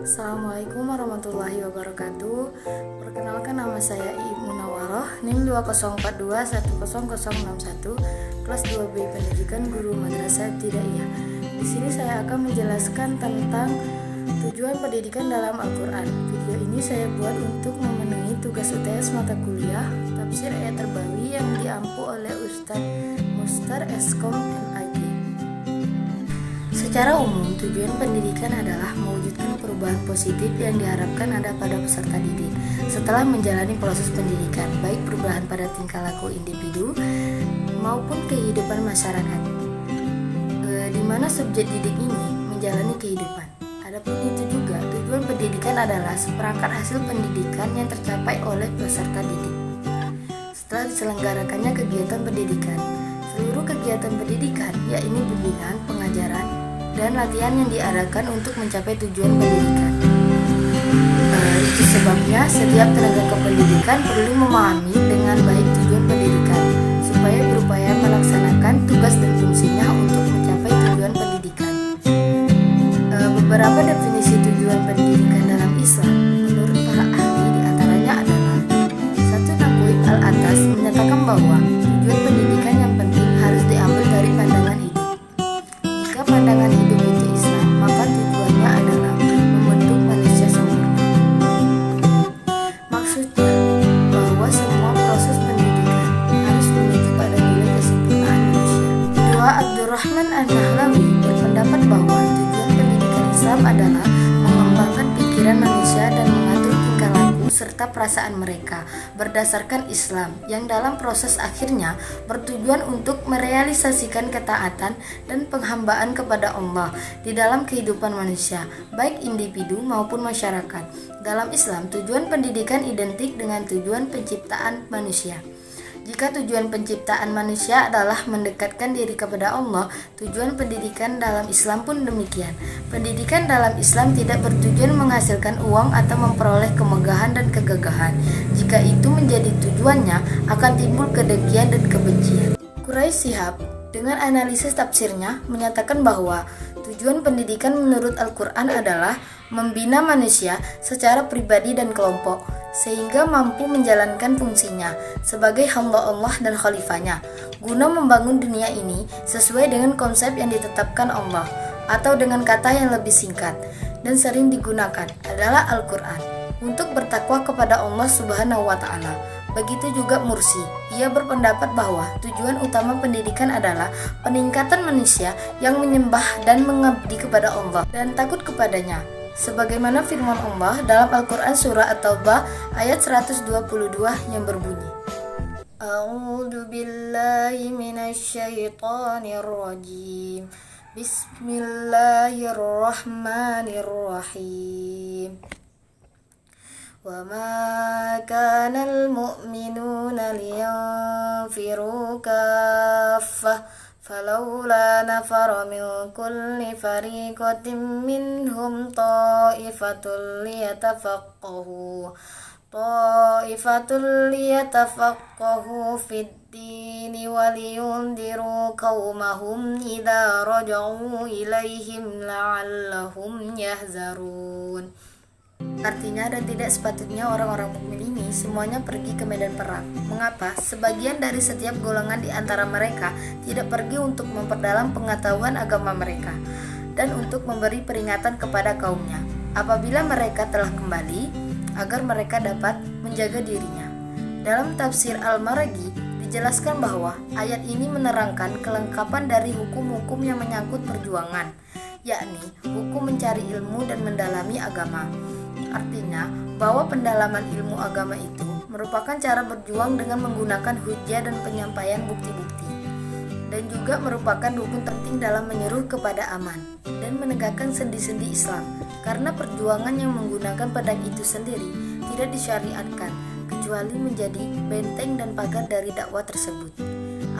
Assalamualaikum warahmatullahi wabarakatuh. Perkenalkan, nama saya Ibu Nawaroh, NIM 2042100061, kelas 2B Pendidikan Guru Madrasah Ibtidaiyah. Di sini saya akan menjelaskan tentang tujuan pendidikan dalam Al-Quran. Video ini saya buat untuk memenuhi tugas UTS mata kuliah Tafsir Ayat Terbawi yang diampu oleh Ustadz Mustar Eskom MIG. Secara umum, tujuan pendidikan adalah mewujudkan perubahan positif yang diharapkan ada pada peserta didik setelah menjalani proses pendidikan, baik perubahan pada tingkah laku individu maupun kehidupan masyarakat, di mana subjek didik ini menjalani kehidupan. Adapun itu juga, tujuan pendidikan adalah seperangkat hasil pendidikan yang tercapai oleh peserta didik setelah diselenggarakannya kegiatan pendidikan. Seluruh kegiatan pendidikan, yakni bimbingan, pengajaran, dan latihan yang diarahkan untuk mencapai tujuan pendidikan. Itu sebabnya setiap tenaga kependidikan perlu memahami dengan baik tujuan pendidikan supaya berupaya melaksanakan tugas dan fungsinya untuk mencapai tujuan pendidikan. Beberapa definisi tujuan pendidikan dalam Islam menurut para ahli diantaranya adalah: 1. Naqib al-Atas menyatakan bahwa tujuan pendidikan yang penting harus diambil dari pandangan hidup. Jika pandangan hidup itu Islam, maka tujuannya adalah membentuk manusia sempurna. Maksudnya bahwa semua proses pendidikan harus menuju pada nilai kesempurnaan manusia. 2. Abdurrahman An-Nahlawi berpendapat bahwa tujuan pendidikan Islam adalah mengembangkan pikiran manusia dan mengatur tingkah laku serta perasaan mereka berdasarkan Islam, yang dalam proses akhirnya bertujuan untuk merealisasikan ketaatan dan penghambaan kepada Allah di dalam kehidupan manusia, baik individu maupun masyarakat. Dalam Islam, tujuan pendidikan identik dengan tujuan penciptaan manusia. Jika tujuan penciptaan manusia adalah mendekatkan diri kepada Allah, tujuan pendidikan dalam Islam pun demikian. Pendidikan dalam Islam tidak bertujuan menghasilkan uang atau memperoleh kemegahan dan kegagahan. Jika itu menjadi tujuannya, akan timbul kedengkian dan kebencian. Quraisy Shihab dengan analisis tafsirnya menyatakan bahwa tujuan pendidikan menurut Al-Quran adalah membina manusia secara pribadi dan kelompok, sehingga mampu menjalankan fungsinya sebagai hamba Allah dan khalifahnya, guna membangun dunia ini sesuai dengan konsep yang ditetapkan Allah, atau dengan kata yang lebih singkat dan sering digunakan adalah Al-Quran, untuk bertakwa kepada Allah Subhanahu wa Ta'ala. Begitu juga Mursi, ia berpendapat bahwa tujuan utama pendidikan adalah peningkatan manusia yang menyembah dan mengabdi kepada Allah dan takut kepadanya, sebagaimana firman Allah dalam Al-Quran surah At-Taubah ayat 122 yang berbunyi: A'udzu billahi minasyaitonir rajim. Bismillahirrahmanirrahim. Wa ma kana al-mu'minuna liyanfiru kaffah falawla nafara min kulli fariqatin minhum ta'ifatul liyatafaqahu fid dini waliyundiru qaumahum idza raja'u ilaihim la'allahum yahzarun. Artinya, dan tidak sepatutnya orang-orang mukmin ini semuanya pergi ke medan perang. Mengapa? Sebagian dari setiap golongan di antara mereka tidak pergi untuk memperdalam pengetahuan agama mereka dan untuk memberi peringatan kepada kaumnya apabila mereka telah kembali, agar mereka dapat menjaga dirinya. Dalam tafsir Al-Maraghi dijelaskan bahwa ayat ini menerangkan kelengkapan dari hukum-hukum yang menyangkut perjuangan, yakni hukum mencari ilmu dan mendalami agama. Artinya bahwa pendalaman ilmu agama itu merupakan cara berjuang dengan menggunakan hujjah dan penyampaian bukti-bukti, dan juga merupakan rukun penting dalam menyeru kepada aman dan menegakkan sendi-sendi Islam, karena perjuangan yang menggunakan pedang itu sendiri tidak disyariatkan kecuali menjadi benteng dan pagar dari dakwah tersebut,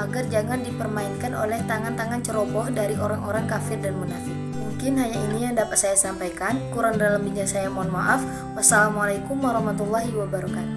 agar jangan dipermainkan oleh tangan-tangan ceroboh dari orang-orang kafir dan munafik. Mungkin hanya ini yang dapat saya sampaikan. Kurang dan lebihnya saya mohon maaf. Wassalamualaikum warahmatullahi wabarakatuh.